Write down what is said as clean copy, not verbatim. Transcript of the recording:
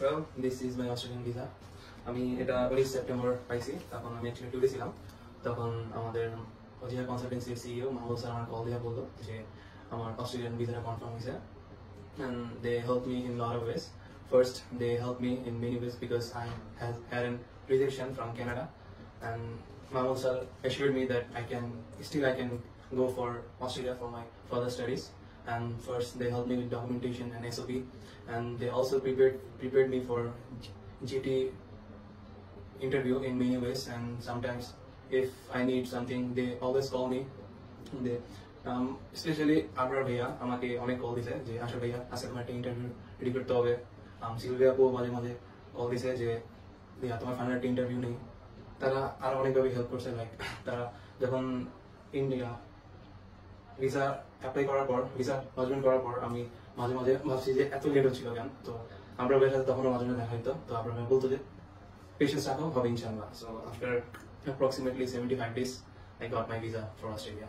Well, this is my Australian visa. আমি এটা 19 September পাইছি। তখন আমি অ্যাকচুয়ালি ট্যুরে ছিলাম। তখন আমাদের অজিয়া কনসালটেন্সির সিইও মাহমুদ স্যার আমার কল দিয়ে বললো যে আমার অস্ট্রেলিয়ান ভিসাটা কনফার্ম হয়েছে। And they helped me in a lot of ways. First, they helped me in many ways because I had a rejection from Canada, and Mahmoud sir assured me that I can go for Australia for my further studies. And first, they helped me with documentation and SOP, and they also prepared me for GT interview in many ways. And sometimes, if I need something, they always call me. They specially Abrar ভাইয়া আমাকে অনেক call দিছে যে আসলে ভাইয়া আজকে তোমার একটা ইন্টারভিউ রেডি করতে হবে। সিলভিয়া আপু মাঝে মাঝে কল দিছে যে ভাইয়া তোমার ফাইনাল একটা ইন্টারভিউ নেই। তারা আরো অনেকভাবে হেল্প করছে। লাইক তারা যখন ইন্ডিয়া ভিসা অ্যাপ্লাই করার পর ভিসা লজমেন্ট করার পর আমি মাঝে মাঝে ভাবছি যে এত লেট হচ্ছিল কেন। তো আমরা ভাইয়ের সাথে তখনও মাঝে মাঝে দেখা হইতো। তো আমরা ভাই বলতো যে পেশেন্স রাখো, হবে ইনশাআল্লাহ। So after approximately 75 days I got my visa for Australia.